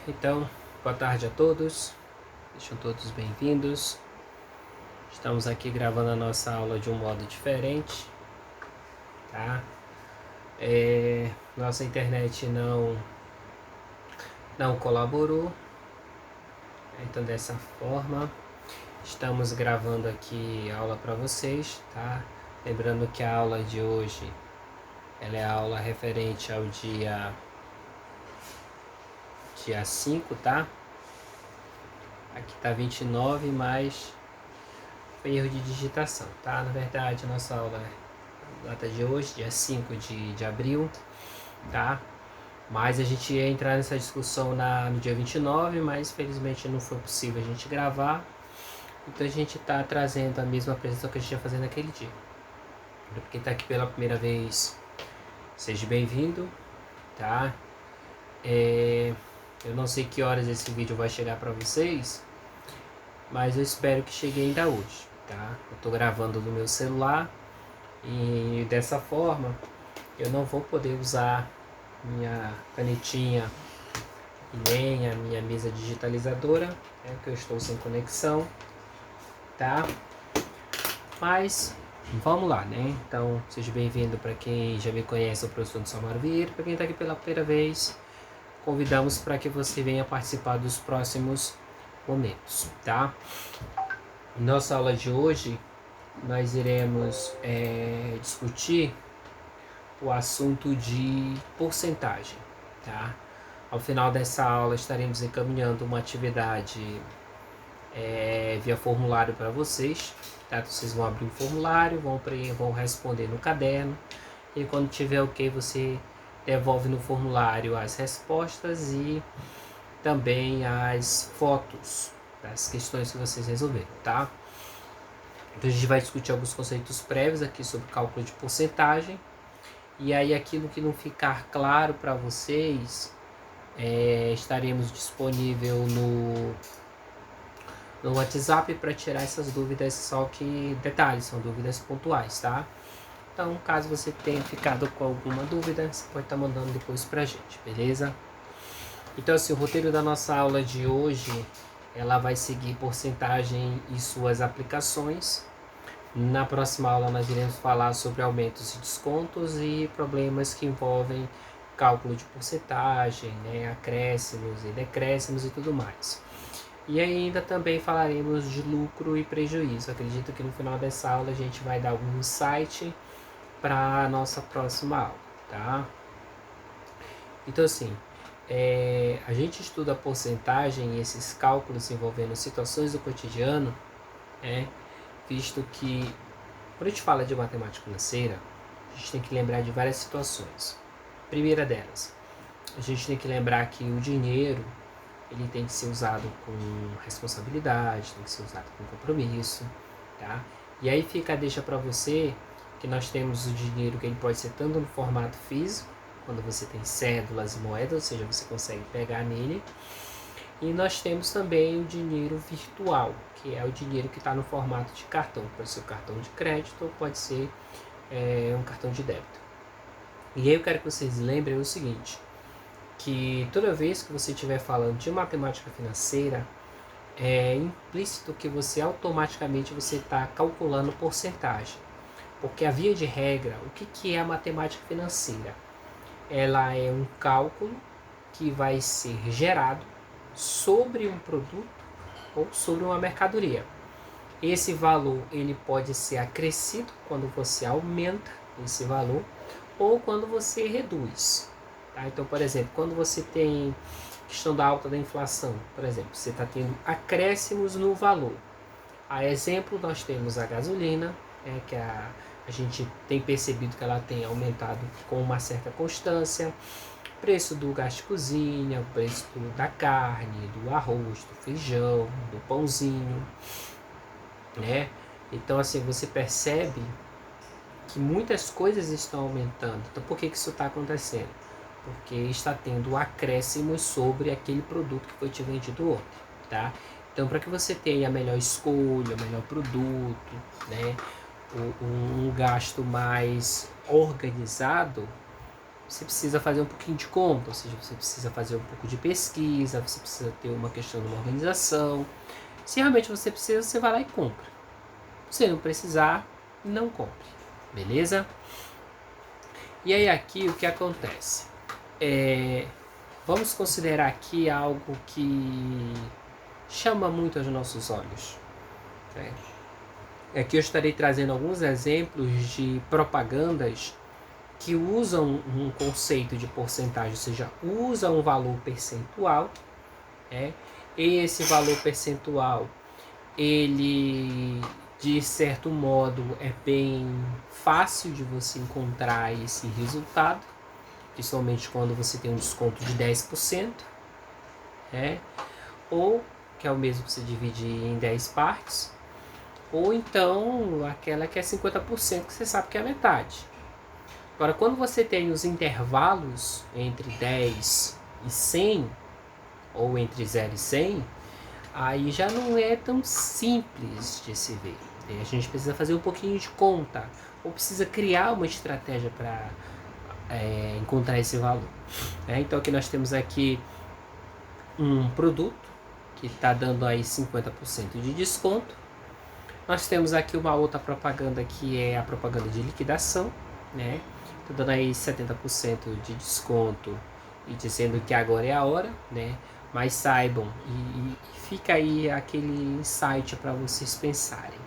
Então, boa tarde a todos, sejam todos bem-vindos. Estamos aqui gravando a nossa aula de um modo diferente, tá? Nossa internet não colaborou, então dessa forma estamos gravando aqui a aula para vocês, tá? Lembrando que a aula de hoje ela é a aula referente ao dia 5, tá? Aqui tá 29, mas foi erro de digitação, tá? Na verdade, a nossa aula é a data de hoje, dia 5 de abril, tá? Mas a gente ia entrar nessa discussão no dia 29, mas felizmente não foi possível a gente gravar. Então a gente tá trazendo a mesma apresentação que a gente ia fazer naquele dia. Para quem tá aqui pela primeira vez, seja bem-vindo, tá? Eu não sei que horas esse vídeo vai chegar para vocês, mas eu espero que chegue ainda hoje, tá? Eu tô gravando no meu celular e dessa forma eu não vou poder usar minha canetinha e nem a minha mesa digitalizadora, que eu estou sem conexão, tá? Mas vamos lá, né? Então seja bem-vindo para quem já me conhece, o professor Samaro Vieira. Para quem está aqui pela primeira vez, convidamos para que você venha participar dos próximos momentos, tá? Nossa aula de hoje nós iremos discutir o assunto de porcentagem, tá? Ao final dessa aula estaremos encaminhando uma atividade via formulário para vocês, tá? Vocês vão abrir o formulário, vão responder no caderno e quando tiver ok você devolve no formulário as respostas e também as fotos das questões que vocês resolveram, tá? Então a gente vai discutir alguns conceitos prévios aqui sobre cálculo de porcentagem. E aí aquilo que não ficar claro para vocês, estaremos disponível no WhatsApp para tirar essas dúvidas, só que detalhes, são dúvidas pontuais, tá? Então, caso você tenha ficado com alguma dúvida, você pode estar mandando depois pra gente, beleza? Então, assim, o roteiro da nossa aula de hoje, ela vai seguir porcentagem e suas aplicações. Na próxima aula nós iremos falar sobre aumentos e descontos e problemas que envolvem cálculo de porcentagem, né, acréscimos e decréscimos e tudo mais. E ainda também falaremos de lucro e prejuízo. Acredito que no final dessa aula a gente vai dar algum insight para a nossa próxima aula, tá? Então assim, a gente estuda a porcentagem e esses cálculos envolvendo situações do cotidiano, visto que quando a gente fala de matemática financeira, a gente tem que lembrar de várias situações. Primeira delas, a gente tem que lembrar que o dinheiro ele tem que ser usado com responsabilidade, tem que ser usado com compromisso, tá? E aí fica a deixa para você que nós temos o dinheiro que ele pode ser tanto no formato físico, quando você tem cédulas e moedas, ou seja, você consegue pegar nele, e nós temos também o dinheiro virtual, que é o dinheiro que está no formato de cartão, pode ser um cartão de crédito ou pode ser um cartão de débito. E aí eu quero que vocês lembrem o seguinte, que toda vez que você estiver falando de matemática financeira, é implícito que você automaticamente está calculando porcentagem. Porque a via de regra, o que é a matemática financeira? Ela é um cálculo que vai ser gerado sobre um produto ou sobre uma mercadoria. Esse valor ele pode ser acrescido quando você aumenta esse valor ou quando você reduz. Tá? Então, por exemplo, quando você tem questão da alta da inflação, por exemplo, você está tendo acréscimos no valor. A exemplo, nós temos a gasolina, que a gente tem percebido que ela tem aumentado com uma certa constância, preço do gás de cozinha, o preço da carne, do arroz, do feijão, do pãozinho, né? Então, assim, você percebe que muitas coisas estão aumentando. Então, por que isso está acontecendo? Porque está tendo acréscimos sobre aquele produto que foi te vendido ontem, tá? Então, para que você tenha a melhor escolha, o melhor produto, né? Um gasto mais organizado, você precisa fazer um pouquinho de conta, ou seja, você precisa fazer um pouco de pesquisa, você precisa ter uma questão de uma organização. Se realmente você precisa, você vai lá e compra. Se não precisar, não compre, beleza? E aí aqui o que acontece? Vamos considerar aqui algo que chama muito aos nossos olhos. Aqui eu estarei trazendo alguns exemplos de propagandas que usam um conceito de porcentagem, ou seja, usam um valor percentual, e esse valor percentual, ele de certo modo é bem fácil de você encontrar esse resultado, principalmente quando você tem um desconto de 10%, ou que é o mesmo que você divide em 10 partes, ou então aquela que é 50%, que você sabe que é a metade. Agora, quando você tem os intervalos entre 10 e 100, ou entre 0 e 100, aí já não é tão simples de se ver. A gente precisa fazer um pouquinho de conta, ou precisa criar uma estratégia para encontrar esse valor. Então, aqui nós temos aqui um produto que está dando aí 50% de desconto. Nós temos aqui uma outra propaganda que é a propaganda de liquidação, Tá dando aí 70% de desconto e dizendo que agora é a hora, Mas saibam, e fica aí aquele insight para vocês pensarem.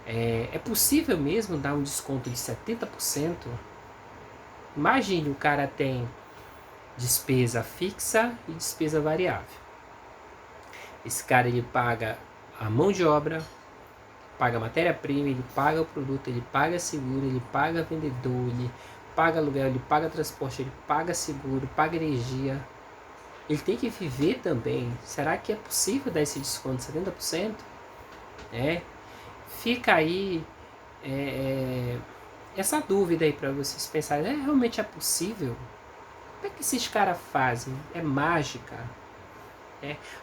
É possível mesmo dar um desconto de 70%? Imagine, o cara tem despesa fixa e despesa variável. Esse cara, ele paga a mão de obra, paga matéria-prima, ele paga o produto, ele paga seguro, ele paga vendedor, ele paga aluguel, ele paga transporte, ele paga seguro, paga energia. Ele tem que viver também. Será que é possível dar esse desconto de 70%? Fica aí essa dúvida aí para vocês pensarem. Realmente é possível? Como é que esses caras fazem? É mágica?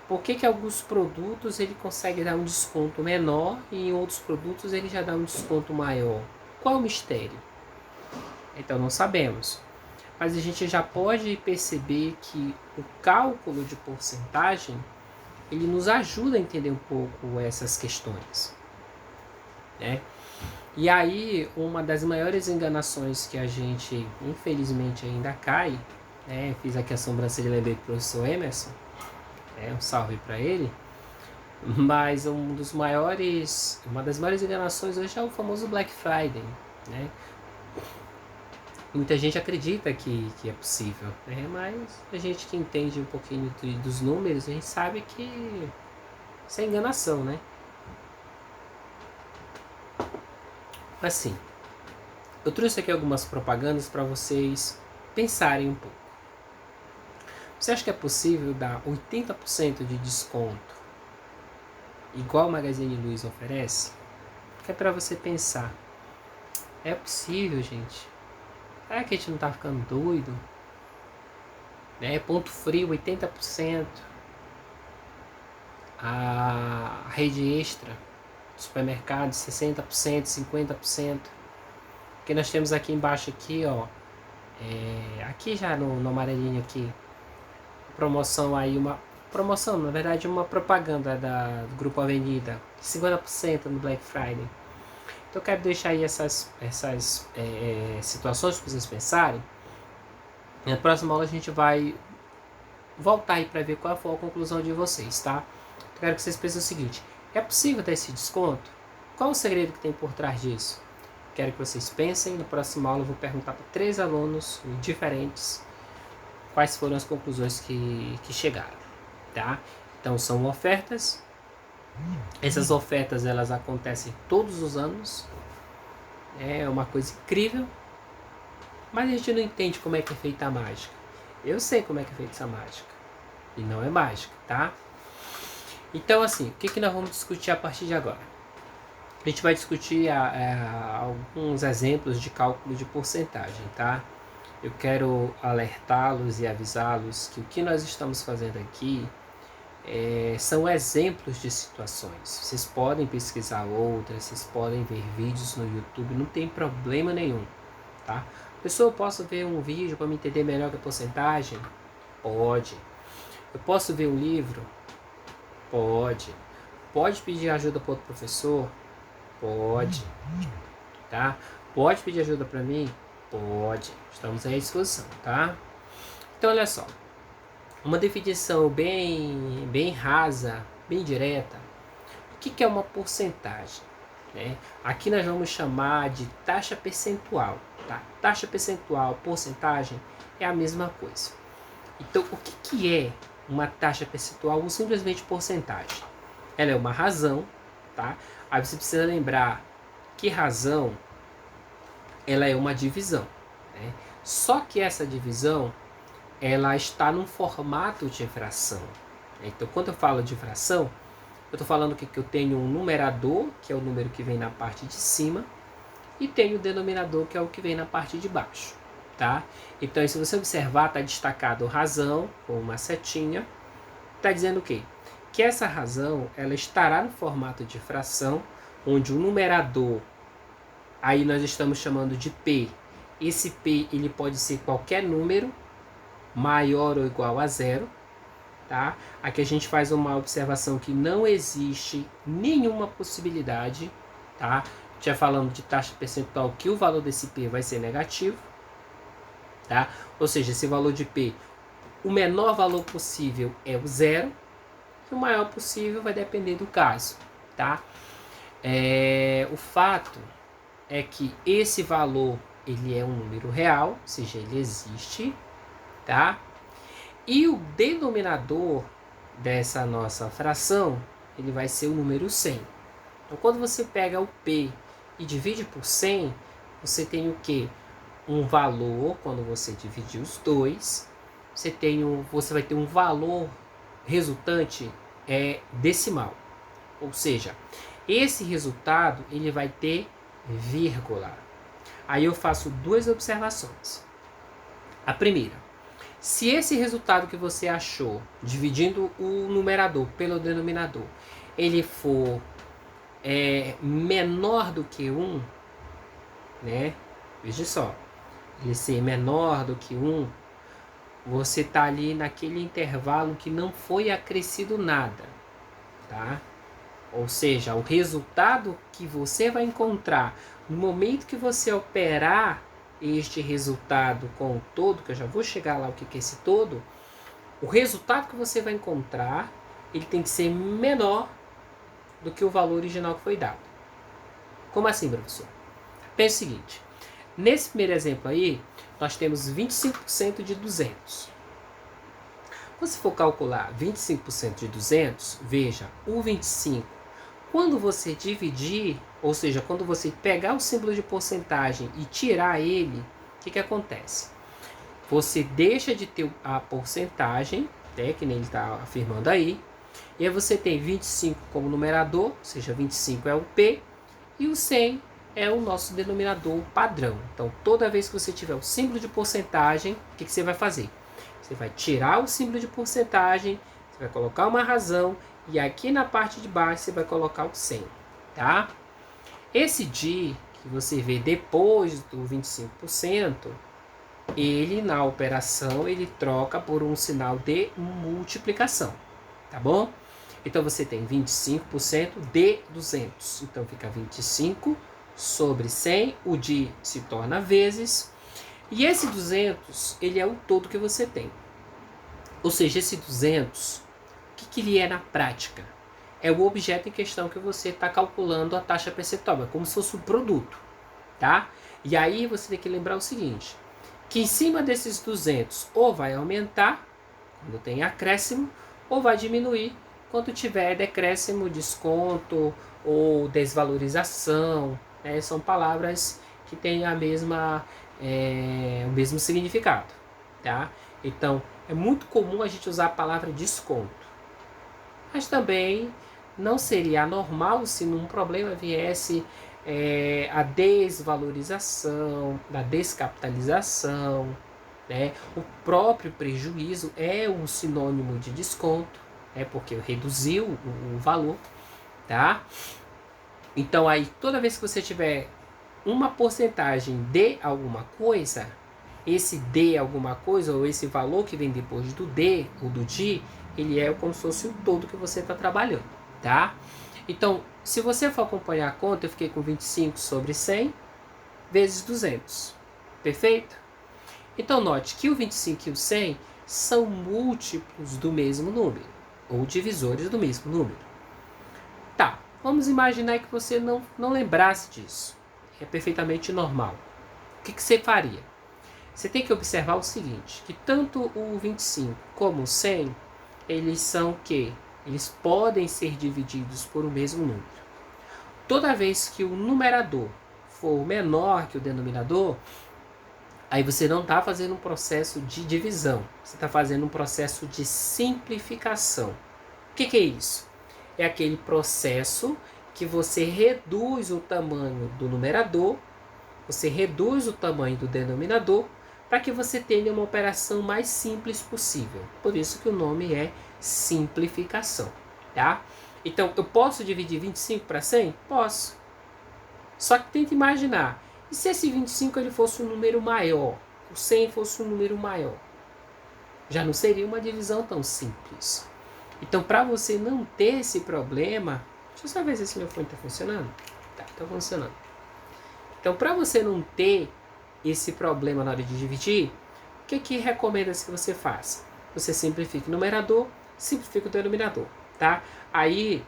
Por que alguns produtos ele consegue dar um desconto menor e em outros produtos ele já dá um desconto maior? Qual é o mistério? Então não sabemos. Mas a gente já pode perceber que o cálculo de porcentagem ele nos ajuda a entender um pouco essas questões. E aí, uma das maiores enganações que a gente infelizmente ainda cai, fiz aqui a sobrancelha, lembrei do professor Emerson, um salve para ele. Mas uma das maiores enganações hoje é o famoso Black Friday, Muita gente acredita que é possível, mas a gente que entende um pouquinho dos números, a gente sabe que isso é enganação, Assim, eu trouxe aqui algumas propagandas para vocês pensarem um pouco. Você acha que é possível dar 80% de desconto igual o Magazine Luiza oferece? É para você pensar. É possível, gente? Será que a gente não tá ficando doido? Ponto frio, 80%. A rede extra, supermercado, 60%, 50%. Que nós temos aqui embaixo aqui, aqui já no amarelinho aqui, promoção aí, na verdade uma propaganda do Grupo Avenida, 50% no Black Friday. Então eu quero deixar aí essas situações para vocês pensarem. Na próxima aula a gente vai voltar aí para ver qual foi a conclusão de vocês, tá? Eu quero que vocês pensem o seguinte: é possível dar esse desconto? Qual o segredo que tem por trás disso? Quero que vocês pensem. Na próxima aula eu vou perguntar para 3 alunos diferentes quais foram as conclusões que chegaram, tá? Então são ofertas. Essas ofertas elas acontecem todos os anos. É uma coisa incrível. Mas a gente não entende como é que é feita a mágica. Eu sei como é que é feita essa mágica. E não é mágica, tá? Então assim, o que nós vamos discutir a partir de agora? A gente vai discutir alguns exemplos de cálculo de porcentagem, tá? Eu quero alertá-los e avisá-los que o que nós estamos fazendo aqui são exemplos de situações. Vocês podem pesquisar outras, vocês podem ver vídeos no YouTube, não tem problema nenhum, tá? Professor, eu posso ver um vídeo para me entender melhor que a porcentagem? Pode. Eu posso ver um livro? Pode. Pode pedir ajuda para outro professor? Pode. Tá? Pode pedir ajuda para mim? Pode. Estamos aí à disposição, tá? Então, olha só. Uma definição bem rasa, bem direta. O que é uma porcentagem? Né? Aqui nós vamos chamar de taxa percentual. Tá? Taxa percentual, porcentagem é a mesma coisa. Então, o que é uma taxa percentual ou simplesmente porcentagem? Ela é uma razão, tá? Aí você precisa lembrar que razão ela é uma divisão, né? Só que essa divisão ela está num formato de fração. Então, quando eu falo de fração, eu estou falando que eu tenho um numerador, que é o número que vem na parte de cima, e tenho o denominador, que é o que vem na parte de baixo. Tá? Então, se você observar, está destacado razão, com uma setinha. Está dizendo o quê? Que essa razão ela estará no formato de fração, onde o numerador, aí nós estamos chamando de P. Esse P ele pode ser qualquer número, maior ou igual a zero. Tá? Aqui a gente faz uma observação que não existe nenhuma possibilidade, tá? Já falando de taxa percentual, que o valor desse P vai ser negativo. Tá? Ou seja, esse valor de P, o menor valor possível é o zero, e o maior possível vai depender do caso. Tá? O fato é que esse valor ele é um número real, ou seja, ele existe. Tá? E o denominador dessa nossa fração ele vai ser o número 100. Então, quando você pega o P e divide por 100, você tem o quê? Um valor, quando você dividir os dois, você vai ter um valor resultante decimal. Ou seja, esse resultado ele vai ter vírgula. Aí eu faço duas observações. A primeira, se esse resultado que você achou, dividindo o numerador pelo denominador, ele for menor do que 1, né? Veja só, ele ser menor do que 1, você está ali naquele intervalo que não foi acrescido nada, tá? Ou seja, o resultado que você vai encontrar no momento que você operar este resultado com o todo, que eu já vou chegar lá o que é esse todo, o resultado que você vai encontrar, ele tem que ser menor do que o valor original que foi dado. Como assim, professor? Pense o seguinte, nesse primeiro exemplo aí, nós temos 25% de 200. Quando você for calcular 25% de 200, veja, o 25, quando você dividir, ou seja, quando você pegar o símbolo de porcentagem e tirar ele, o que acontece? Você deixa de ter a porcentagem, né, que nem ele está afirmando aí, e aí você tem 25 como numerador, ou seja, 25 é o P, e o 100 é o nosso denominador padrão. Então, toda vez que você tiver o símbolo de porcentagem, o que você vai fazer? Você vai tirar o símbolo de porcentagem, você vai colocar uma razão, e aqui na parte de baixo você vai colocar o 100, tá? Esse DI que você vê depois do 25%, ele na operação ele troca por um sinal de multiplicação, tá bom? Então você tem 25% de 200, então fica 25 sobre 100, o DI se torna vezes, e esse 200 ele é o todo que você tem. Ou seja, esse 200, o que ele é na prática? É o objeto em questão que você está calculando a taxa percentual, é como se fosse um produto, tá? E aí você tem que lembrar o seguinte, que em cima desses 200 ou vai aumentar, quando tem acréscimo, ou vai diminuir quando tiver decréscimo, desconto ou desvalorização, né? São palavras que têm o mesmo significado, tá? Então, é muito comum a gente usar a palavra desconto, mas também não seria anormal se num problema viesse a desvalorização, a descapitalização, né? O próprio prejuízo é um sinônimo de desconto, porque reduziu o valor, tá? Então aí toda vez que você tiver uma porcentagem de alguma coisa, esse de alguma coisa, ou esse valor que vem depois do de ou do de, ele é como se fosse o todo que você está trabalhando, tá? Então, se você for acompanhar a conta, eu fiquei com 25 sobre 100 vezes 200, perfeito? Então, note que o 25 e o 100 são múltiplos do mesmo número, ou divisores do mesmo número. Tá, vamos imaginar que você não lembrasse disso. É perfeitamente normal. O que você faria? Você tem que observar o seguinte, que tanto o 25 como o 100, eles são o quê? Eles podem ser divididos por o mesmo número. Toda vez que o numerador for menor que o denominador, aí você não está fazendo um processo de divisão, você está fazendo um processo de simplificação. O que é isso? É aquele processo que você reduz o tamanho do numerador, você reduz o tamanho do denominador, para que você tenha uma operação mais simples possível. Por isso que o nome é simplificação, tá? Então, eu posso dividir 25 para 100? Posso. Só que tenta imaginar, e se esse 25 ele fosse um número maior, o 100 fosse um número maior? Já não seria uma divisão tão simples. Então, para você não ter esse problema, deixa eu só ver se esse meu fone está funcionando. Tá funcionando. Então, para você não ter esse problema na hora de dividir, o que recomenda-se que você faça? Você simplifica o numerador, simplifica o denominador, tá? Aí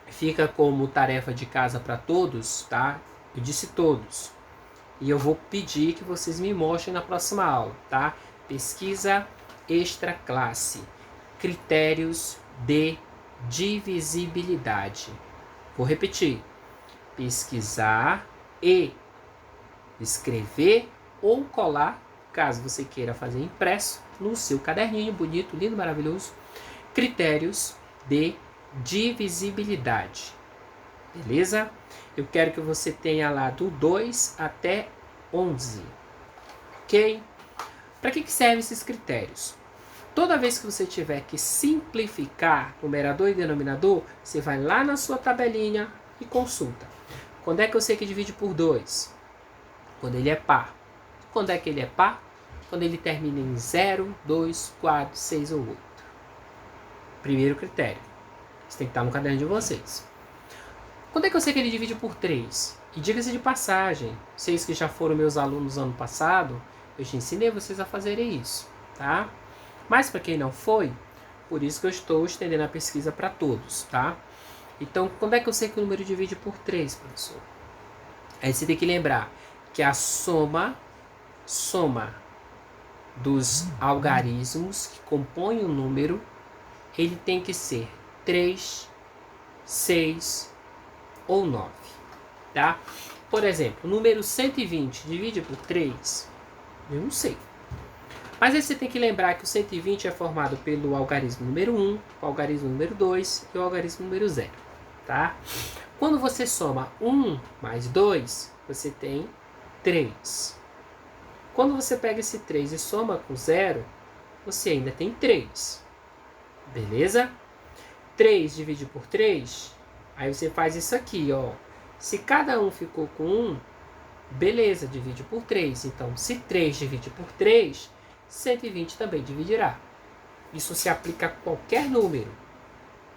fica como tarefa de casa para todos, tá? Eu disse todos. E eu vou pedir que vocês me mostrem na próxima aula, tá? Pesquisa extra classe. Critérios de divisibilidade. Vou repetir. Pesquisar e escrever ou colar, caso você queira fazer impresso, no seu caderninho bonito, lindo, maravilhoso. Critérios de divisibilidade. Beleza? Eu quero que você tenha lá do 2 até 11. Ok? Para que servem esses critérios? Toda vez que você tiver que simplificar numerador e denominador, você vai lá na sua tabelinha e consulta. Quando é que eu sei que divide por 2? Quando ele é par. Quando é que ele é par? Quando ele termina em 0, 2, 4, 6 ou 8. Primeiro critério. Isso tem que estar no caderno de vocês. Quando é que eu sei que ele divide por 3? E diga-se de passagem, vocês que já foram meus alunos ano passado, eu te ensinei vocês a fazerem isso, tá? Mas para quem não foi, por isso que eu estou estendendo a pesquisa para todos, tá? Então, quando é que eu sei que o número divide por 3, professor? Aí você tem que lembrar que a soma dos algarismos que compõem o número, ele tem que ser 3, 6 ou 9, tá? Por exemplo, o número 120 divide por 3? Eu não sei. Mas aí você tem que lembrar que o 120 é formado pelo algarismo número 1, o algarismo número 2 e o algarismo número 0, tá? Quando você soma 1 mais 2, você tem 3. Quando você pega esse 3 e soma com 0, você ainda tem 3. Beleza? 3 divide por 3, aí você faz isso aqui, ó. Se cada um ficou com 1, beleza, divide por 3. Então, se 3 divide por 3, 120 também dividirá. Isso se aplica a qualquer número.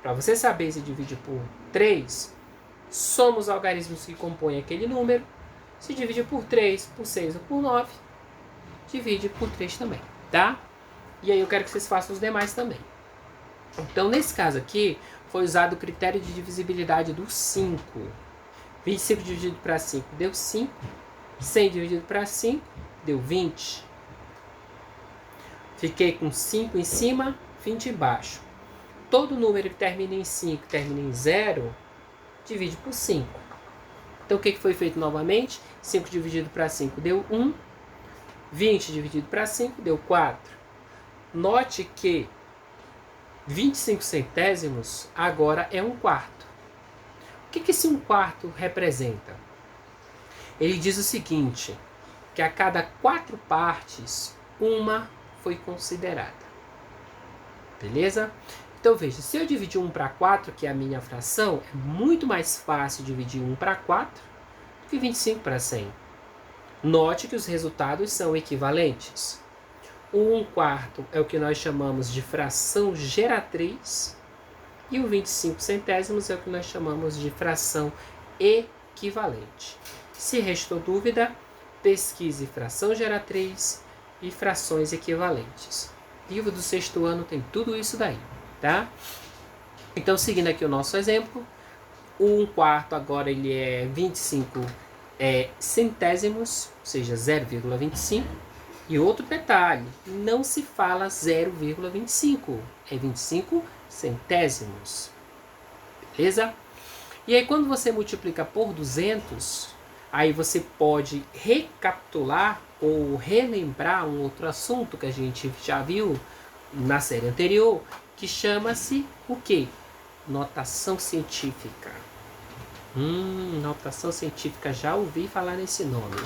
Para você saber se divide por 3, soma os algarismos que compõem aquele número. Se divide por 3, por 6 ou por 9, divide por 3 também, tá? E aí eu quero que vocês façam os demais também. Então, nesse caso aqui, foi usado o critério de divisibilidade do 5. 25 dividido para 5 deu 5. 100 dividido para 5 deu 20. Fiquei com 5 em cima, 20 embaixo. Todo número que termina em 5 e termina em 0, divide por 5. Então, o que foi feito novamente? 5 dividido para 5 deu 1. 20 dividido para 5 deu 4. Note que 25 centésimos agora é 1/4. O que esse 1/4 representa? Ele diz o seguinte, que a cada 4 partes, uma foi considerada. Beleza? Então veja, se eu dividir 1 para 4, que é a minha fração, é muito mais fácil dividir 1 para 4 e 25 para 100. Note que os resultados são equivalentes. O 1/4 é o que nós chamamos de fração geratriz e o 25 centésimos é o que nós chamamos de fração equivalente. Se restou dúvida, pesquise fração geratriz e frações equivalentes. O livro do 6º ano tem tudo isso daí, tá? Então, seguindo aqui o nosso exemplo, o 1/4 agora ele é 25 centésimos, ou seja, 0,25. E outro detalhe, não se fala 0,25, é 25 centésimos. Beleza? E aí quando você multiplica por 200, aí você pode recapitular ou relembrar um outro assunto que a gente já viu na série anterior, que chama-se o quê? Notação científica. Notação científica, já ouvi falar nesse nome.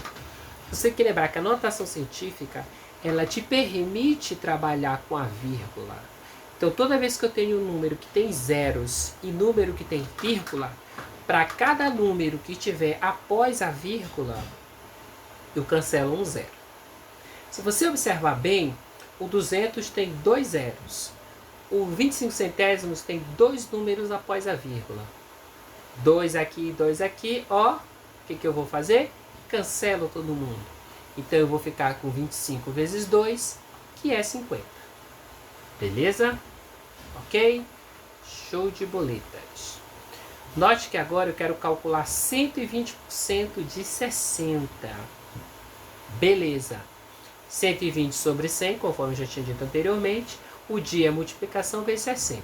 Você tem que lembrar que a notação científica, ela te permite trabalhar com a vírgula. Então, toda vez que eu tenho um número que tem zeros e número que tem vírgula, para cada número que tiver após a vírgula, eu cancelo um zero. Se você observar bem, o 200 tem 2 zeros. O 25 centésimos tem 2 números após a vírgula. 2 aqui, 2 aqui, ó. O que eu vou fazer? Cancelo todo mundo. Então eu vou ficar com 25 vezes 2, que é 50. Beleza? Ok? Show de boletas. Note que agora eu quero calcular 120% de 60. Beleza. 120 sobre 100, conforme eu já tinha dito anteriormente. O dia é multiplicação vezes 60.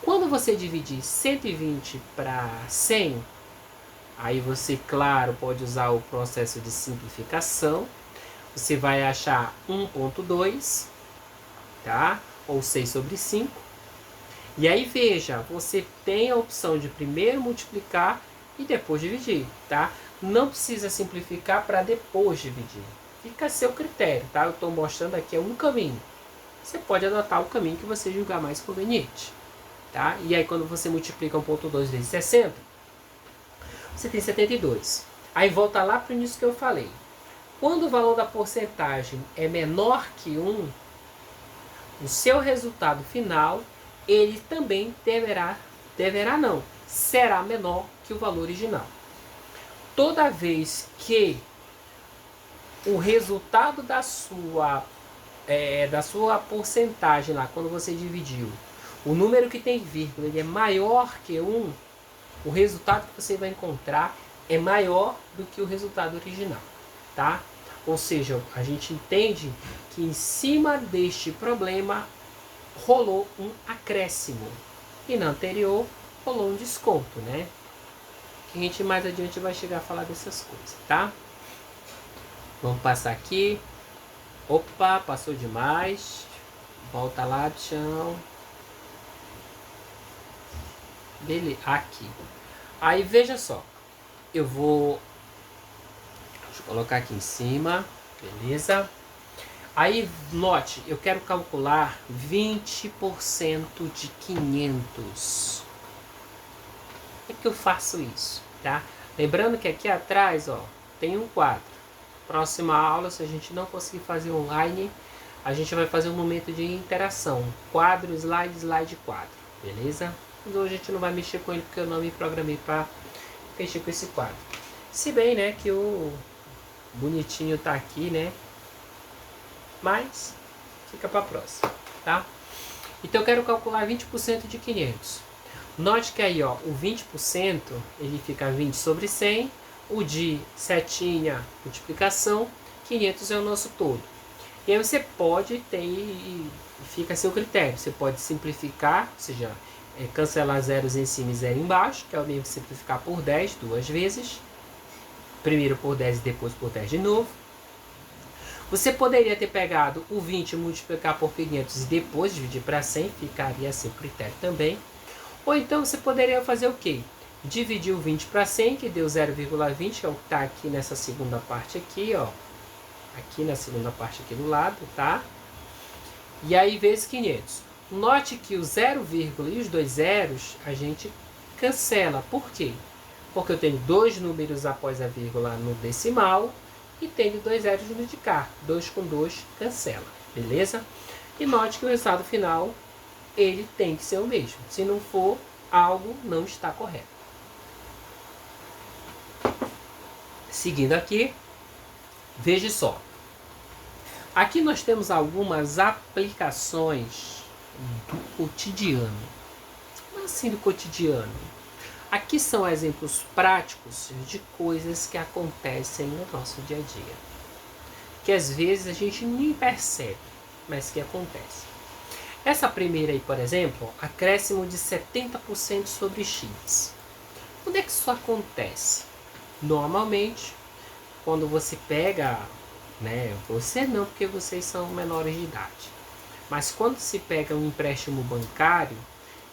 Quando você dividir 120 para 100, aí você, claro, pode usar o processo de simplificação. Você vai achar 1,2, tá? Ou 6 sobre 5. E aí, veja, você tem a opção de primeiro multiplicar e depois dividir, tá? Não precisa simplificar para depois dividir. Fica a seu critério, tá? Eu estou mostrando aqui um caminho. Você pode adotar o caminho que você julgar mais conveniente, tá? E aí, quando você multiplica 1,2 vezes 60, você tem 72. Aí volta lá para o início que eu falei. Quando o valor da porcentagem é menor que 1, o seu resultado final, ele também será menor que o valor original. Toda vez que o resultado da sua porcentagem lá, quando você dividiu, o número que tem vírgula ele é maior que 1, o resultado que você vai encontrar é maior do que o resultado original, tá? Ou seja, a gente entende que em cima deste problema rolou um acréscimo e na anterior rolou um desconto, né? Que a gente mais adiante vai chegar a falar dessas coisas, tá? Vamos passar aqui. Opa, passou demais. Volta lá, tchau. Beleza, aqui. Aí veja só, eu vou colocar aqui em cima, beleza? Aí note, eu quero calcular 20% de 500. Como é que eu faço isso, tá? Lembrando que aqui atrás, ó, tem um quadro. Próxima aula, se a gente não conseguir fazer online, a gente vai fazer um momento de interação. Quadro, slide, slide, quadro, beleza? Mas hoje a gente não vai mexer com ele porque eu não me programei para mexer com esse quadro. Se bem, né, que o bonitinho tá aqui, né? Mas fica para próxima, tá? Então eu quero calcular 20% de 500. Note que aí, ó, o 20% ele fica 20 sobre 100. O de setinha, multiplicação, 500 é o nosso todo. E aí você pode ter, fica a seu critério, você pode simplificar, ou seja, cancelar zeros em cima e zero embaixo, que é o mesmo que simplificar por 10 duas vezes. Primeiro por 10 e depois por 10 de novo. Você poderia ter pegado o 20 e multiplicar por 500 e depois dividir para 100, ficaria a seu critério também. Ou então você poderia fazer o quê? Dividir o 20 para 100, que deu 0,20, é o que está aqui nessa segunda parte aqui, ó. Aqui na segunda parte aqui do lado, tá? E aí vezes 500. Note que o 0, e os dois zeros a gente cancela. Por quê? Porque eu tenho 2 números após a vírgula no decimal e tenho 2 zeros no de cá. 2 com 2 cancela, beleza? E note que o resultado final ele tem que ser o mesmo. Se não for, algo não está correto. Seguindo aqui, veja só. Aqui nós temos algumas aplicações do cotidiano. Como assim do cotidiano? Aqui são exemplos práticos de coisas que acontecem no nosso dia a dia. Que às vezes a gente nem percebe, mas que acontece. Essa primeira aí, por exemplo, acréscimo de 70% sobre X. Onde é que isso acontece? Normalmente, quando você pega, né, você não, porque vocês são menores de idade, mas quando se pega um empréstimo bancário,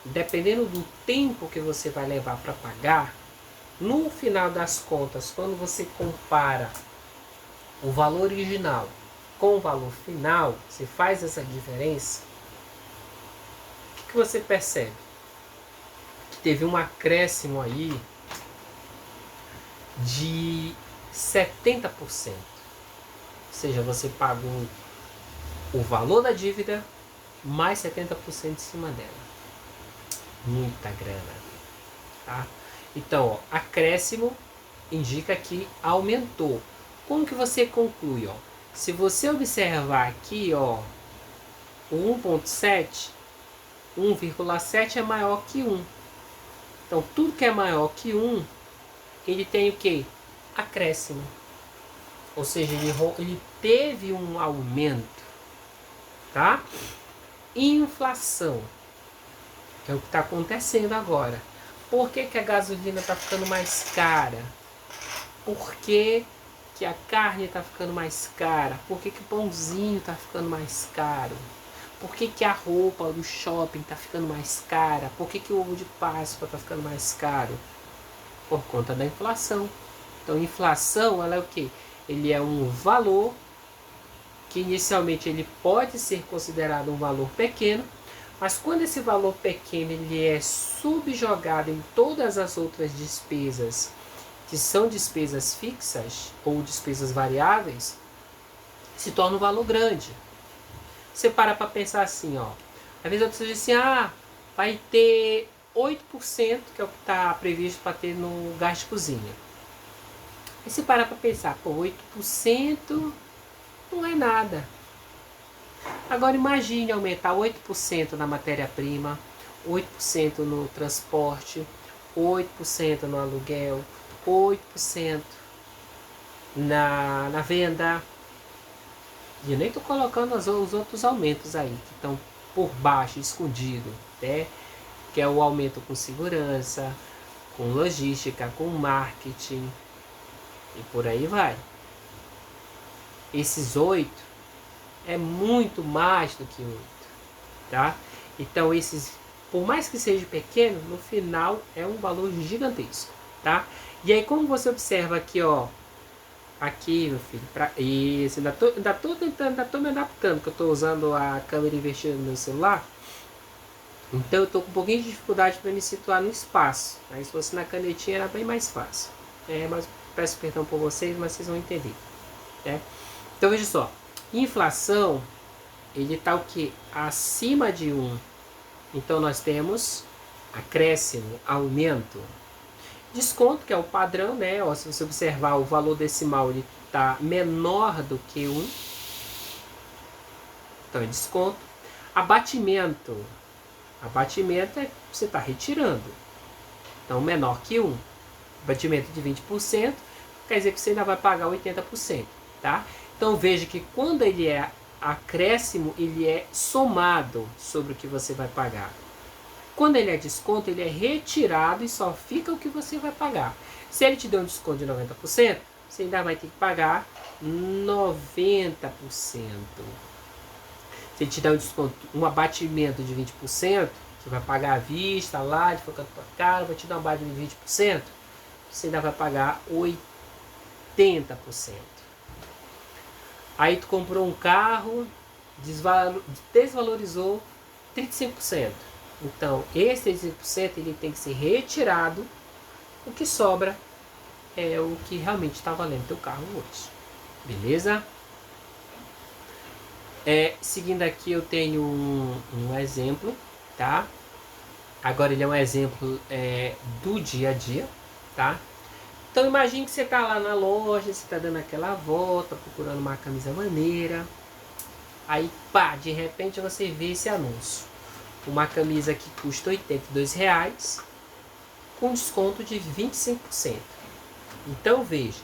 dependendo do tempo que você vai levar para pagar, no final das contas, quando você compara o valor original com o valor final, você faz essa diferença, o que você percebe? Que teve um acréscimo aí de 70%. Ou seja, você pagou o valor da dívida mais 70% em cima dela. Muita grana. Tá? Então, ó, acréscimo indica que aumentou. Como que você conclui? Ó? Se você observar aqui, ó, o 1,7, 1,7 é maior que 1. Então, tudo que é maior que 1, ele tem o que? Acréscimo. Ou seja, ele teve um aumento. Tá? Inflação. É o que está acontecendo agora. Por que, que a gasolina está ficando mais cara? Por que, que a carne está ficando mais cara? Por que, que o pãozinho está ficando mais caro? Por que, que a roupa do shopping está ficando mais cara? Por que, que o ovo de Páscoa está ficando mais caro? Por conta da inflação. Então, inflação, ela é o quê? Ele é um valor que inicialmente ele pode ser considerado um valor pequeno, mas quando esse valor pequeno ele é subjugado em todas as outras despesas, que são despesas fixas ou despesas variáveis, se torna um valor grande. Você para pensar assim, ó. Às vezes a pessoa diz assim, vai ter 8%, que é o que está previsto para ter no gás de cozinha. Aí você para pensar, 8% não é nada. Agora imagine aumentar 8% na matéria-prima, 8% no transporte, 8% no aluguel, 8% na venda. E eu nem estou colocando os outros aumentos aí, que estão por baixo, escondido, né? Que é o aumento com segurança, com logística, com marketing, e por aí vai. Esses 8 é muito mais do que 8, tá? Então esses, por mais que seja pequeno, no final é um valor gigantesco, tá? E aí como você observa aqui, ó, aqui, meu filho, isso, ainda tô me adaptando, que eu tô usando a câmera invertida no meu celular, então eu tô com um pouquinho de dificuldade para me situar no espaço. Aí se fosse na canetinha era bem mais fácil. Mas peço perdão por vocês, mas vocês vão entender, né? Então veja só, inflação, ele está o que? Acima de 1. Então nós temos acréscimo, aumento. Desconto, que é o padrão, né? Ó, se você observar o valor decimal, ele está menor do que 1. Então é desconto. Abatimento. Abatimento é que você está retirando. Então menor que 1. Abatimento de 20%, quer dizer que você ainda vai pagar 80%. Tá? Então veja que quando ele é acréscimo, ele é somado sobre o que você vai pagar. Quando ele é desconto, ele é retirado e só fica o que você vai pagar. Se ele te deu um desconto de 90%, você ainda vai ter que pagar 90%. Se ele te der um desconto, um abatimento de 20%, você vai pagar à vista, lá, de focar na tua cara, vai te dar um abatimento de 20%, você ainda vai pagar 80%. Aí tu comprou um carro, desvalorizou 35%. Então, esse 35% ele tem que ser retirado O que sobra é o que realmente está valendo teu carro hoje. Beleza? Seguindo aqui eu tenho um exemplo, tá? Agora ele é um exemplo do dia a dia, tá? Então imagine que você está lá na loja, você está dando aquela volta, procurando uma camisa maneira. Aí pá, de repente você vê esse anúncio. Uma camisa que custa R$82 com desconto de 25%. Então veja,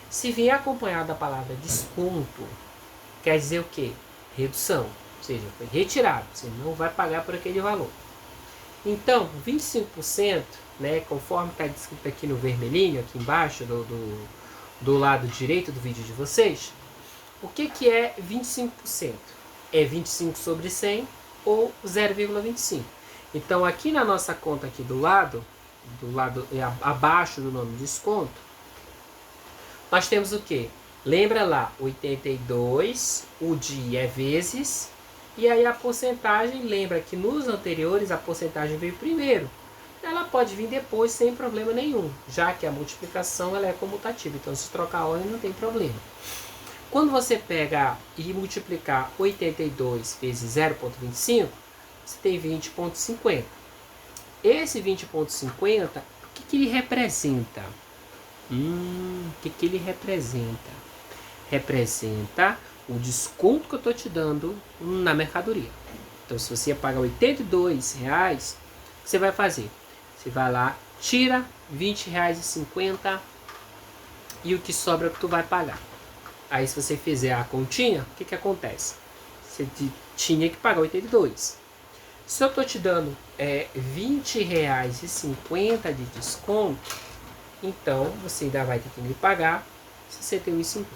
se vier acompanhado da palavra desconto, quer dizer o quê? Redução, ou seja, foi retirado, você não vai pagar por aquele valor. Então, 25%, né, conforme está descrito aqui no vermelhinho, aqui embaixo, do lado direito do vídeo de vocês, o que é 25%? É 25 sobre 100 ou 0,25. Então, aqui na nossa conta aqui do lado abaixo do nome desconto, nós temos o que? Lembra lá, 82, o dia é vezes, e aí a porcentagem, lembra que nos anteriores a porcentagem veio primeiro. Ela pode vir depois sem problema nenhum, já que a multiplicação ela é comutativa, então se trocar a ordem não tem problema. Quando você pega e multiplicar 82 vezes 0,25, você tem 20,50. Esse 20,50, o que ele representa? O que ele representa? Representa o desconto que eu estou te dando na mercadoria. Então, se você paga R$82, o que você vai fazer? Você vai lá, tira R$20,50 e o que sobra que tu vai pagar. Aí, se você fizer a continha, o que acontece? Você tinha que pagar 82. Se eu estou te dando R$20,50 de desconto, então você ainda vai ter que me pagar R$61,50.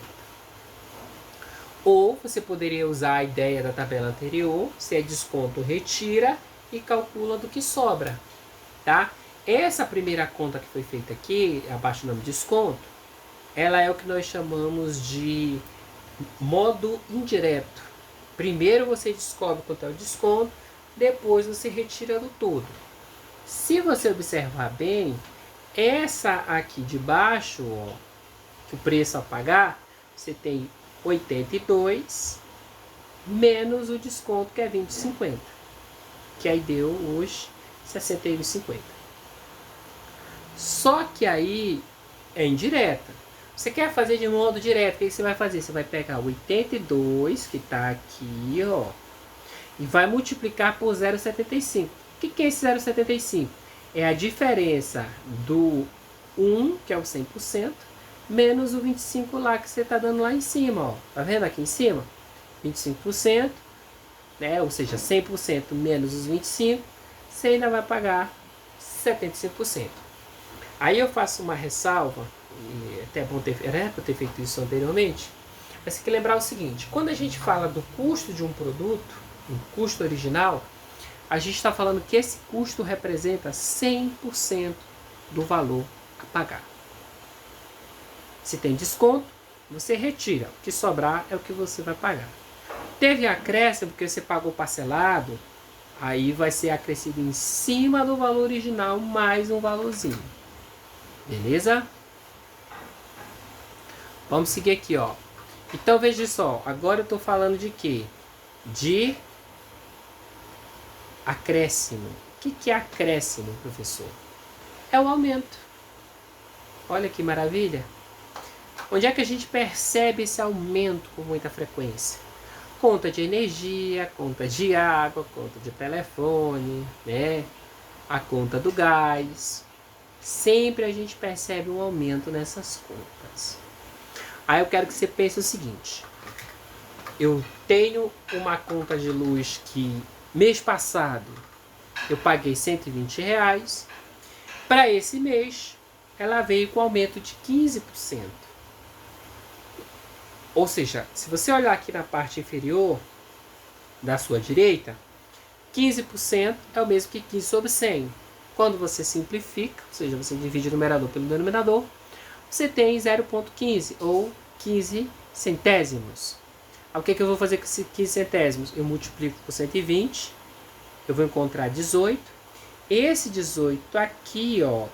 Ou você poderia usar a ideia da tabela anterior, se é desconto, retira e calcula do que sobra, tá? Essa primeira conta que foi feita aqui, abaixo do nome desconto, ela é o que nós chamamos de modo indireto. Primeiro você descobre quanto é o desconto, depois você retira do todo. Se você observar bem, essa aqui de baixo, ó, que o preço a pagar, você tem 82 menos o desconto que é 20,50, que aí deu hoje 61,50. Só que aí é indireta. Você quer fazer de modo direto, o que você vai fazer? Você vai pegar o 82 que está aqui, ó, e vai multiplicar por 0,75. O que é esse 0,75? É a diferença do 1, que é o 100%, menos o 25 lá que você está dando lá em cima, ó. Tá vendo aqui em cima? 25%, né? Ou seja, 100% menos os 25%, você ainda vai pagar 75%. Aí eu faço uma ressalva, e até bom era para ter feito isso anteriormente, mas tem que lembrar o seguinte: quando a gente fala do custo de um produto, um custo original, a gente está falando que esse custo representa 100% do valor a pagar. Se tem desconto, você retira. O que sobrar é o que você vai pagar. Teve acréscimo porque você pagou parcelado, aí vai ser acrescido em cima do valor original mais um valorzinho. Beleza? Vamos seguir aqui, ó. Então veja só, agora eu estou falando de quê? De acréscimo. O que é acréscimo, professor? É o aumento. Olha que maravilha. Onde é que a gente percebe esse aumento com muita frequência? Conta de energia, conta de água, conta de telefone, né? A conta do gás. Sempre a gente percebe um aumento nessas contas. Aí eu quero que você pense o seguinte: eu tenho uma conta de luz que mês passado eu paguei R$120. Para esse mês ela veio com aumento de 15%. Ou seja, se você olhar aqui na parte inferior da sua direita, 15% é o mesmo que 15 sobre 100. Quando você simplifica, ou seja, você divide o numerador pelo denominador, você tem 0,15 ou 15 centésimos. O que eu vou fazer com esses 15 centésimos? Eu multiplico por 120, eu vou encontrar 18. Esse 18 aqui, ó,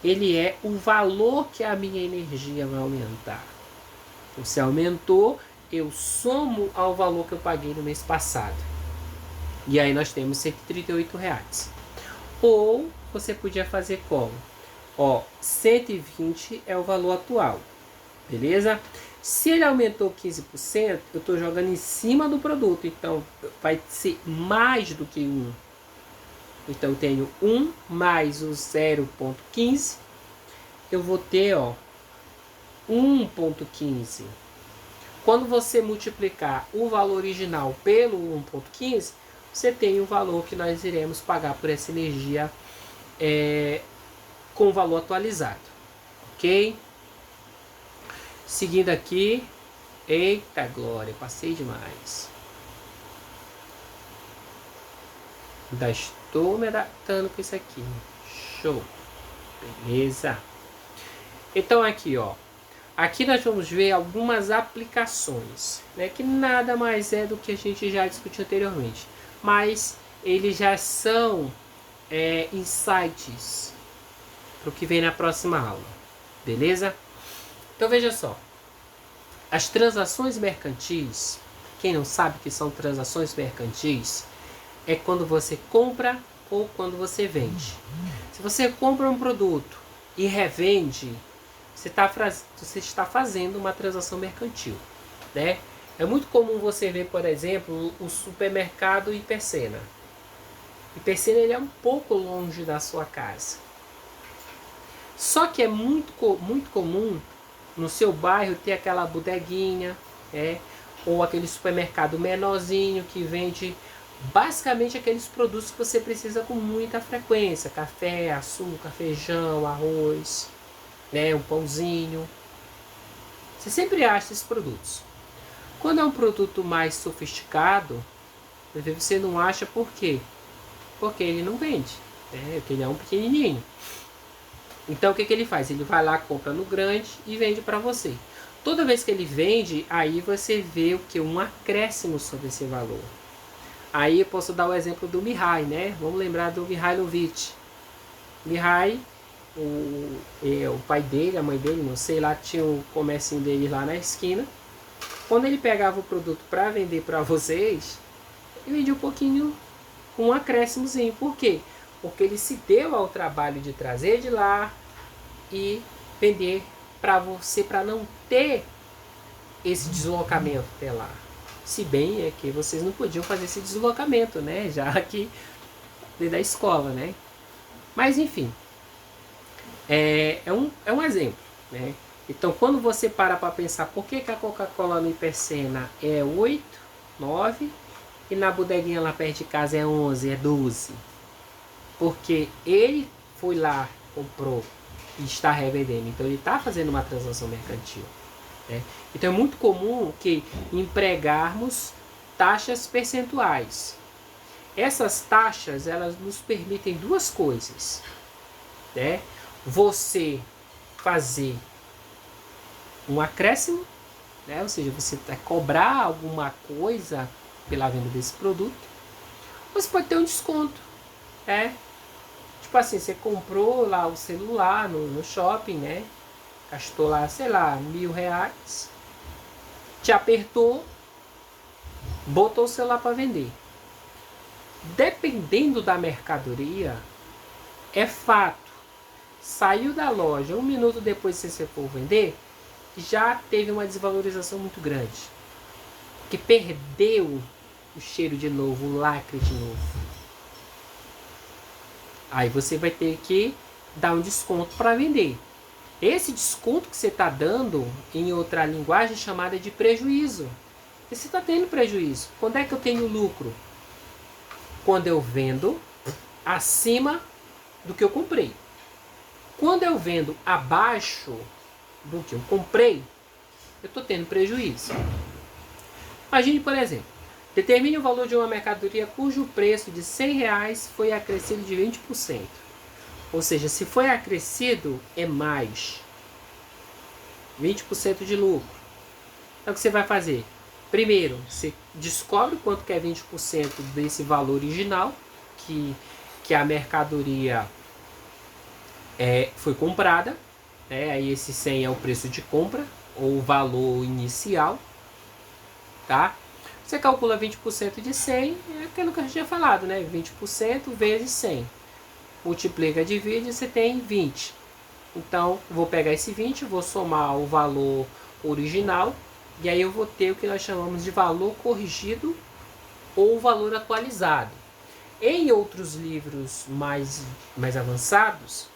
ele é o valor que a minha energia vai aumentar. Então, se aumentou, eu somo ao valor que eu paguei no mês passado. E aí nós temos R$ 138. Ou você podia fazer como? 120 é o valor atual, beleza? Se ele aumentou 15%, eu estou jogando em cima do produto, então vai ser mais do que 1. Então eu tenho 1 mais o 0,15, eu vou ter 1,15. Quando você multiplicar o valor original pelo 1,15, você tem o valor que nós iremos pagar por essa energia com o valor atualizado, ok? Seguindo aqui, eita glória, passei demais. Ainda estou me adaptando com isso aqui, show, beleza? Então aqui, aqui nós vamos ver algumas aplicações, né, que nada mais é do que a gente já discutiu anteriormente, mas eles já são insights para o que vem na próxima aula, beleza? Então veja só, as transações mercantis, quem não sabe o que são transações mercantis, é quando você compra ou quando você vende. Se você compra um produto e revende, você está fazendo uma transação mercantil, né? É muito comum você ver, por exemplo, o supermercado Hipercena. Hipercena, ele é um pouco longe da sua casa. Só que é muito comum no seu bairro ter aquela bodeguinha, ou aquele supermercado menorzinho que vende basicamente aqueles produtos que você precisa com muita frequência: café, açúcar, feijão, arroz, um pãozinho. Você sempre acha esses produtos. Quando é um produto mais sofisticado, você não acha. Por quê? Porque ele não vende, porque ele é um pequenininho. Então o que ele faz? Ele vai lá, compra no grande e vende para você. Toda vez que ele vende, aí você vê o que? Um acréscimo sobre esse valor. Aí eu posso dar o exemplo do Mihai, né? Vamos lembrar do Mihailovic. Mihai, o pai dele, a mãe dele, não sei lá, tinha o comércio dele lá na esquina. Quando ele pegava o produto para vender para vocês, ele vendia um pouquinho com um acréscimozinho. Por quê? Porque ele se deu ao trabalho de trazer de lá e vender para você, para não ter esse deslocamento até lá. Se bem é que vocês não podiam fazer esse deslocamento, né? Já que da escola, né? Mas enfim, é um exemplo, né? Então quando você para pensar por que a Coca-Cola no Hipercena é 8, 9 e na bodeguinha lá perto de casa é 11, é 12, porque ele foi lá, comprou e está revendendo. Então ele está fazendo uma transação mercantil, né? Então é muito comum que empregarmos taxas percentuais. Essas taxas, elas nos permitem duas coisas, né? Você fazer um acréscimo, né? Ou seja, você vai cobrar alguma coisa pela venda desse produto. Você pode ter um desconto, né? Tipo assim, você comprou lá o celular no shopping, né? Gastou lá, sei lá, R$1.000, te apertou, botou o celular para vender. Dependendo da mercadoria, é fato, saiu da loja, 1 minuto depois que você for vender, já teve uma desvalorização muito grande, que perdeu o cheiro de novo, o lacre de novo. Aí você vai ter que dar um desconto para vender. Esse desconto que você está dando, em outra linguagem, chamada de prejuízo. E você está tendo prejuízo. Quando é que eu tenho lucro? Quando eu vendo acima do que eu comprei. Quando eu vendo abaixo do que eu comprei, eu estou tendo prejuízo. Imagine, por exemplo, determine o valor de uma mercadoria cujo preço de R$100 foi acrescido de 20%. Ou seja, se foi acrescido, é mais 20% de lucro. Então o que você vai fazer? Primeiro, você descobre quanto que é 20% desse valor original que a mercadoria foi comprada, né? Aí esse 100 é o preço de compra, ou o valor inicial, tá? Você calcula 20% de 100, é aquilo que a gente tinha falado, né? 20% vezes 100. Multiplica, divide, você tem 20. Então, vou pegar esse 20, vou somar o valor original, e aí eu vou ter o que nós chamamos de valor corrigido ou valor atualizado. Em outros livros mais avançados,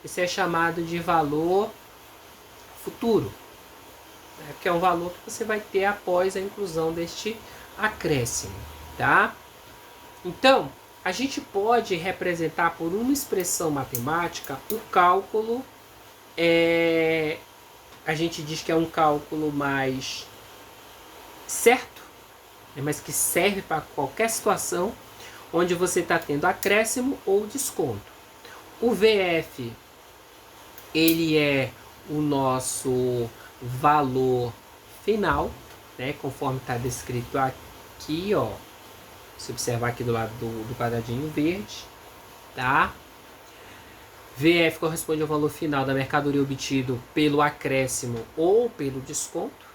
esse é chamado de valor futuro, né? Que é um valor que você vai ter após a inclusão deste acréscimo, tá? Então, a gente pode representar por uma expressão matemática o cálculo, a gente diz que é um cálculo mais certo, né, mas que serve para qualquer situação onde você está tendo acréscimo ou desconto. O VF, ele é o nosso valor final, né, conforme está descrito aqui, ó. Se observar aqui do lado do quadradinho verde, tá? VF corresponde ao valor final da mercadoria obtido pelo acréscimo ou pelo desconto,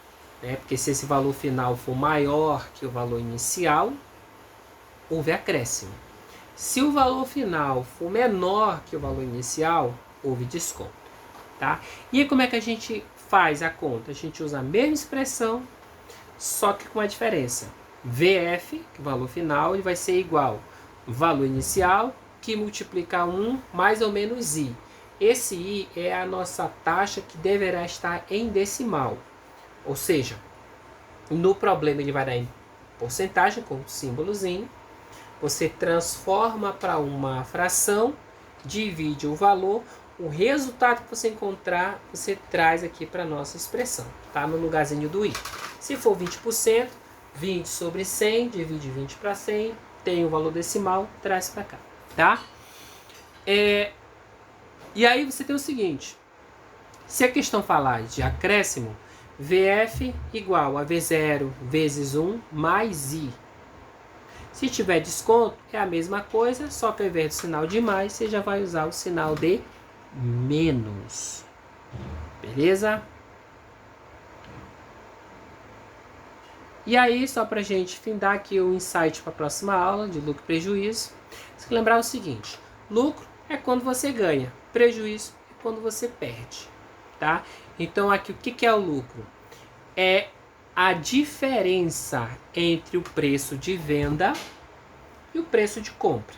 né? Porque se esse valor final for maior que o valor inicial, houve acréscimo. Se o valor final for menor que o valor inicial, houve desconto, tá? E aí como é que a gente faz a conta? A gente usa a mesma expressão, só que com a diferença. VF, que é o valor final, ele vai ser igual ao valor inicial, que multiplica 1 mais ou menos I. Esse I é a nossa taxa que deverá estar em decimal. Ou seja, no problema ele vai dar em porcentagem, com um símbolozinho. Você transforma para uma fração, divide o valor, o resultado que você encontrar, você traz aqui para a nossa expressão, tá? No lugarzinho do I. Se for 20%, 20 sobre 100, divide 20 para 100, tem o valor decimal, traz para cá, tá? E aí você tem o seguinte, se a questão falar de acréscimo, VF igual a V0 vezes 1 mais I. Se tiver desconto, é a mesma coisa, só que ao invés do sinal de mais, você já vai usar o sinal de menos. Beleza? E aí, só para a gente findar aqui o insight para a próxima aula de lucro e prejuízo, você tem que lembrar o seguinte: lucro é quando você ganha, prejuízo é quando você perde, tá? Então, aqui o que é o lucro? É a diferença entre o preço de venda e o preço de compra.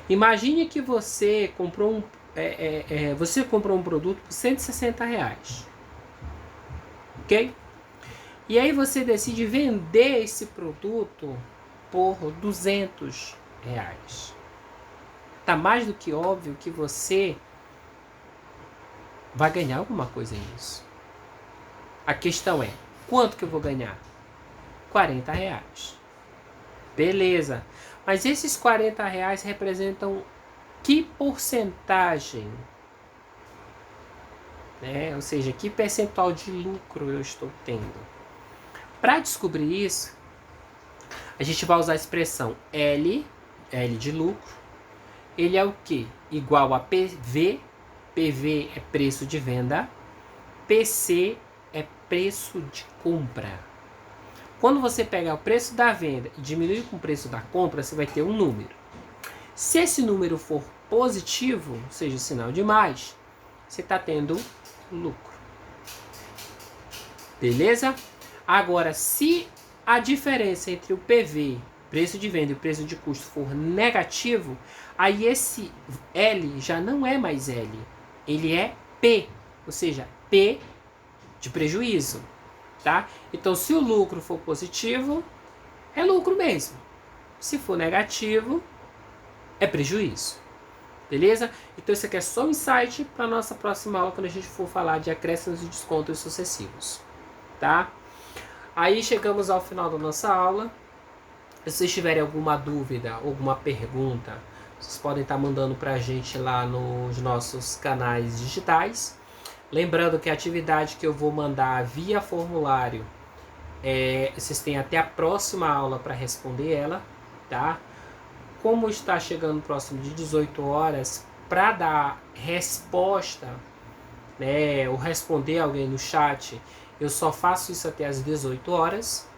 Imagine que você comprou um produto por R$160, ok? E aí você decide vender esse produto por R$200. Tá mais do que óbvio que você vai ganhar alguma coisa nisso. A questão é, quanto que eu vou ganhar? R$40. Beleza. Mas esses R$40 representam que porcentagem? Ou seja, que percentual de lucro eu estou tendo? Para descobrir isso, a gente vai usar a expressão L de lucro. Ele é o quê? Igual a PV. PV é preço de venda. PC é preço de compra. Quando você pegar o preço da venda e diminuir com o preço da compra, você vai ter um número. Se esse número for positivo, ou seja, sinal de mais, você está tendo lucro. Beleza? Agora, se a diferença entre o PV, preço de venda, e o preço de custo for negativo, aí esse L já não é mais L. Ele é P, ou seja, P de prejuízo. Tá? Então, se o lucro for positivo, é lucro mesmo. Se for negativo, é prejuízo. Beleza? Então, isso aqui é só um insight para a nossa próxima aula, quando a gente for falar de acréscimos e descontos sucessivos. Tá? Aí chegamos ao final da nossa aula. Se vocês tiverem alguma dúvida, alguma pergunta, vocês podem estar mandando para a gente lá nos nossos canais digitais. Lembrando que a atividade que eu vou mandar via formulário, vocês têm até a próxima aula para responder ela, tá? Como está chegando próximo de 18 horas, para dar resposta, né, ou responder alguém no chat, eu só faço isso até as 18 horas.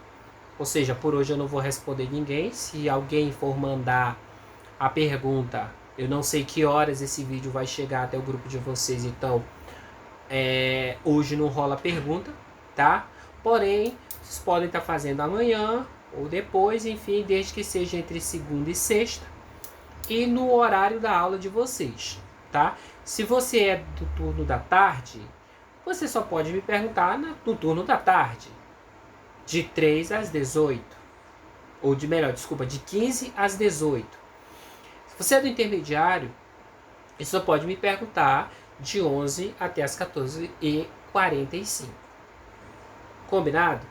Ou seja, por hoje eu não vou responder ninguém. Se alguém for mandar a pergunta, eu não sei que horas esse vídeo vai chegar até o grupo de vocês, então hoje não rola pergunta, tá? Porém, vocês podem estar fazendo amanhã ou depois, enfim, desde que seja entre segunda e sexta e no horário da aula de vocês, tá? Se você é do turno da tarde, você só pode me perguntar no turno da tarde, de 3 às 18, ou de melhor, desculpa, de 15 às 18. Se você é do intermediário, você só pode me perguntar de 11 até as 14h45. Combinado?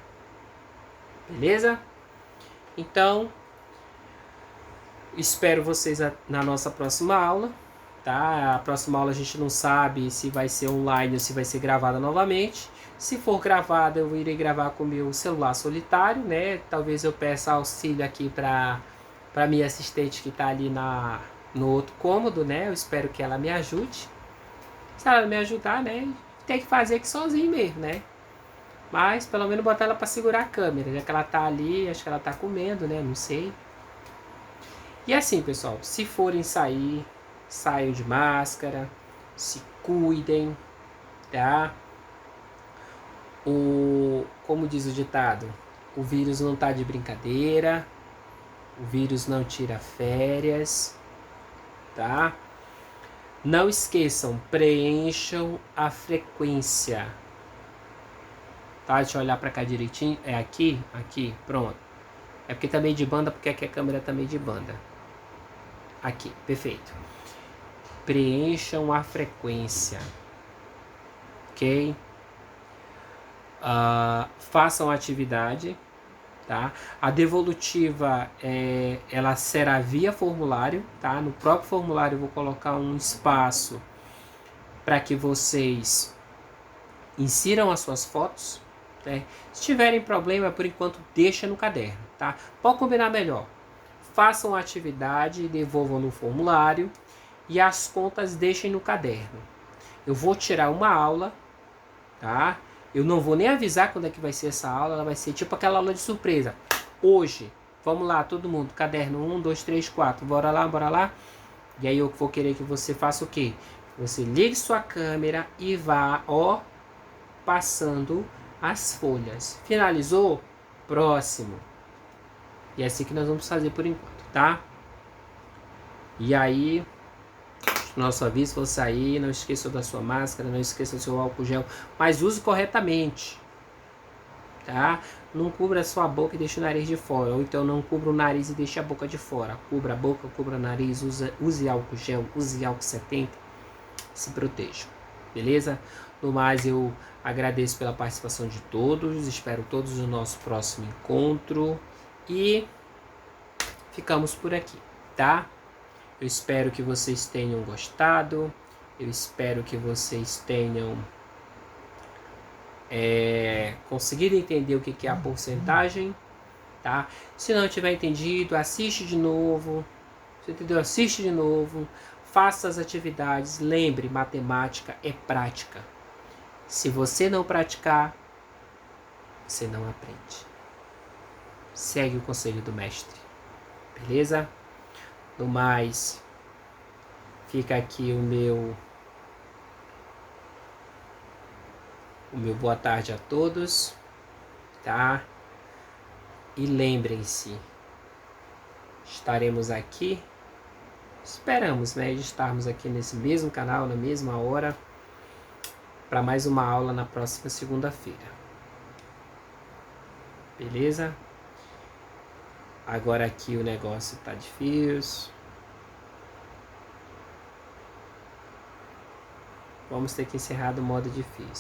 Beleza? Então, espero vocês na nossa próxima aula, tá? A próxima aula a gente não sabe se vai ser online ou se vai ser gravada novamente. Se for gravada, eu irei gravar com o meu celular solitário, né? Talvez eu peça auxílio aqui para minha assistente que está ali no outro cômodo, né? Eu espero que ela me ajude. Se ela me ajudar, né? Tem que fazer aqui sozinho mesmo, né? Mas pelo menos botar ela para segurar a câmera, já que ela tá ali, acho que ela tá comendo, né? Não sei. E assim, pessoal, se forem sair, saiam de máscara, se cuidem, tá? Como diz o ditado, o vírus não tá de brincadeira, o vírus não tira férias, tá? Não esqueçam, preencham a frequência. Tá? Deixa eu olhar pra cá direitinho. É aqui? Aqui, pronto. É porque tá meio de banda, porque aqui a câmera tá meio de banda. Aqui, perfeito. Preencham a frequência. Ok? Façam a atividade. Tá? A devolutiva ela será via formulário. Tá? No próprio formulário eu vou colocar um espaço para que vocês insiram as suas fotos. Né? Se tiverem problema, por enquanto, deixa no caderno. Tá? Pode combinar melhor. Façam a atividade, devolvam no formulário e as contas deixem no caderno. Eu vou tirar uma aula, tá? Eu não vou nem avisar quando é que vai ser essa aula, ela vai ser tipo aquela aula de surpresa. Hoje, vamos lá, todo mundo, caderno 1, 2, 3, 4, bora lá, bora lá. E aí eu vou querer que você faça o quê? Você ligue sua câmera e vá, ó, passando as folhas. Finalizou? Próximo. E é assim que nós vamos fazer por enquanto, tá? E aí, nosso aviso for sair, não esqueça da sua máscara, não esqueça do seu álcool gel, mas use corretamente, tá? Não cubra a sua boca e deixe o nariz de fora, ou então não cubra o nariz e deixe a boca de fora. Cubra a boca, cubra o nariz, use álcool gel, use álcool 70, se proteja, beleza? No mais, eu agradeço pela participação de todos, espero todos no nosso próximo encontro e ficamos por aqui, tá? Eu espero que vocês tenham gostado. Eu espero que vocês tenham conseguido entender o que é a porcentagem, tá? Se não tiver entendido, assiste de novo. Se entendeu? Assiste de novo. Faça as atividades. Lembre, matemática é prática. Se você não praticar, você não aprende. Segue o conselho do mestre. Beleza? No mais, fica aqui o meu boa tarde a todos, tá? E lembrem-se, estaremos aqui, esperamos, né, de estarmos aqui nesse mesmo canal, na mesma hora, para mais uma aula na próxima segunda-feira. Beleza? Agora aqui o negócio tá difícil. Vamos ter que encerrar do modo difícil.